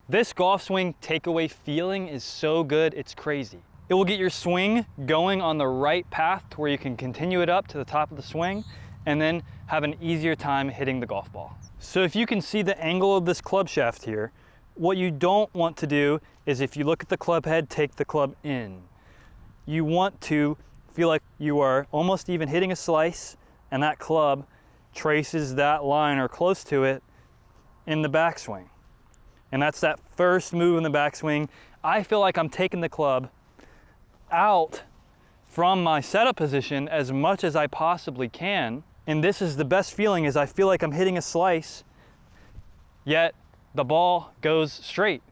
This golf swing takeaway feeling is so good, it's crazy. It will get your swing going on the right path to where you can continue it up to the top of the swing and then have an easier time hitting the golf ball. So if you can see the angle of this club shaft here, what you don't want to do is, if you look at the club head, take the club in. You want to feel like you are almost even hitting a slice and that club traces that line or close to it in the backswing. And that's that first move in the backswing. I feel like I'm taking the club out from my setup position as much as I possibly can. And this is the best feeling, is I feel like I'm hitting a slice, yet the ball goes straight.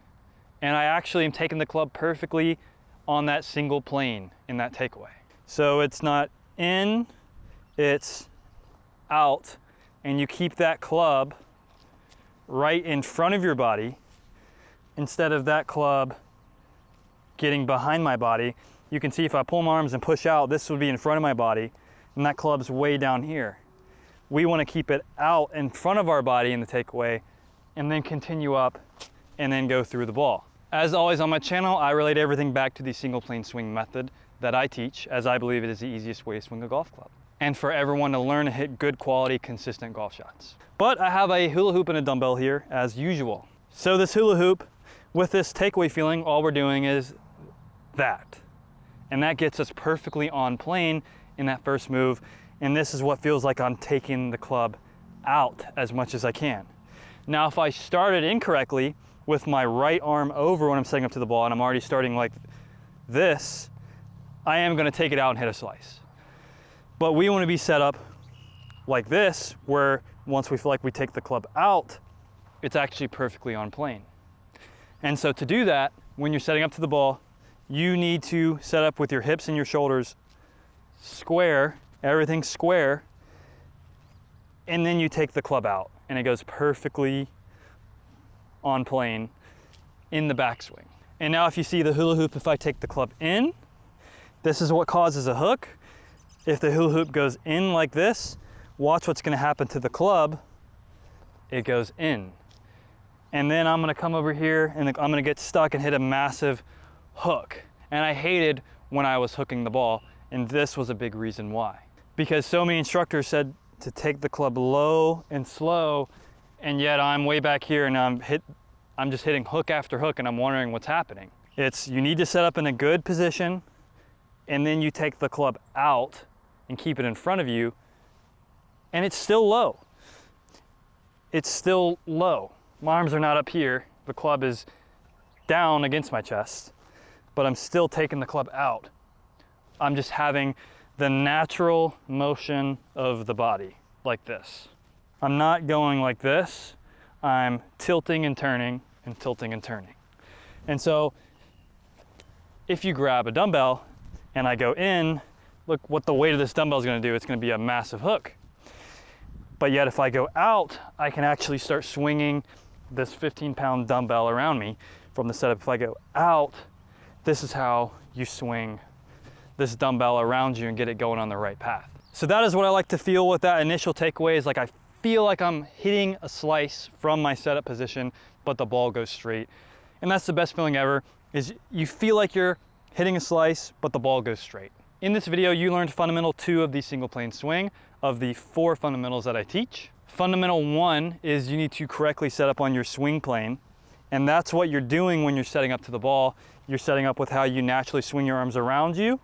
And I actually am taking the club perfectly on that single plane in that takeaway. So it's not in, it's out, and you keep that club right in front of your body instead of that club getting behind my body. You can see if I pull my arms and push out, this would be in front of my body, and that club's way down here. We want to keep it out in front of our body in the takeaway, and then continue up, and then go through the ball. As always on my channel, I relate everything back to the single plane swing method that I teach, as I believe it is the easiest way to swing a golf club, and for everyone to learn to hit good quality, consistent golf shots. But I have a hula hoop and a dumbbell here, as usual. So this hula hoop, with this takeaway feeling, all we're doing is that. And that gets us perfectly on plane in that first move. And this is what feels like I'm taking the club out as much as I can. Now, if I started incorrectly with my right arm over when I'm setting up to the ball, and I'm already starting like this, I am gonna take it out and hit a slice. But we wanna be set up like this, where once we feel like we take the club out, it's actually perfectly on plane. And so to do that, when you're setting up to the ball, you need to set up with your hips and your shoulders square, everything square, and then you take the club out, and it goes perfectly on plane in the backswing. And now if you see the hula hoop, if I take the club in, this is what causes a hook. If the hula hoop goes in like this, watch what's gonna happen to the club. It goes in. And then I'm gonna come over here and I'm gonna get stuck and hit a massive hook. And I hated when I was hooking the ball, and this was a big reason why. Because so many instructors said to take the club low and slow, and yet I'm way back here and I'm just hitting hook after hook, and I'm wondering what's happening. It's, you need to set up in a good position, and then you take the club out and keep it in front of you, and it's still low. It's still low. My arms are not up here. The club is down against my chest, but I'm still taking the club out. I'm just having the natural motion of the body, like this. I'm not going like this. I'm tilting and turning and tilting and turning. And so if you grab a dumbbell and I go in, look what the weight of this dumbbell is gonna do. It's gonna be a massive hook. But yet if I go out, I can actually start swinging this 15-pound dumbbell around me from the setup. If I go out, this is how you swing this dumbbell around you and get it going on the right path. So that is what I like to feel with that initial takeaway, is like I feel like I'm hitting a slice from my setup position, but the ball goes straight. And that's the best feeling ever, is you feel like you're hitting a slice, but the ball goes straight. In this video, you learned fundamental 2 of the single plane swing of the 4 fundamentals that I teach. Fundamental 1 is you need to correctly set up on your swing plane. And that's what you're doing when you're setting up to the ball. You're setting up with how you naturally swing your arms around you,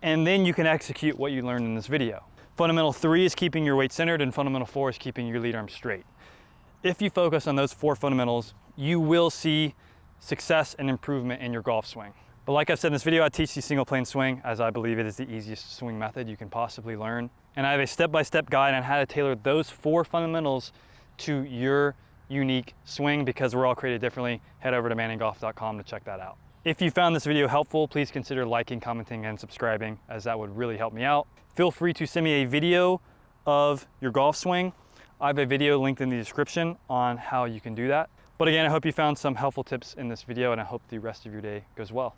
and then you can execute what you learned in this video. Fundamental 3 is keeping your weight centered, and fundamental 4 is keeping your lead arm straight. If you focus on those 4 fundamentals, you will see success and improvement in your golf swing. But like I've said in this video, I teach the single plane swing, as I believe it is the easiest swing method you can possibly learn. And I have a step-by-step guide on how to tailor those 4 fundamentals to your unique swing, because we're all created differently. Head over to manninggolf.com to check that out. If you found this video helpful, please consider liking, commenting, and subscribing, as that would really help me out. Feel free to send me a video of your golf swing. I have a video linked in the description on how you can do that. But again, I hope you found some helpful tips in this video, and I hope the rest of your day goes well.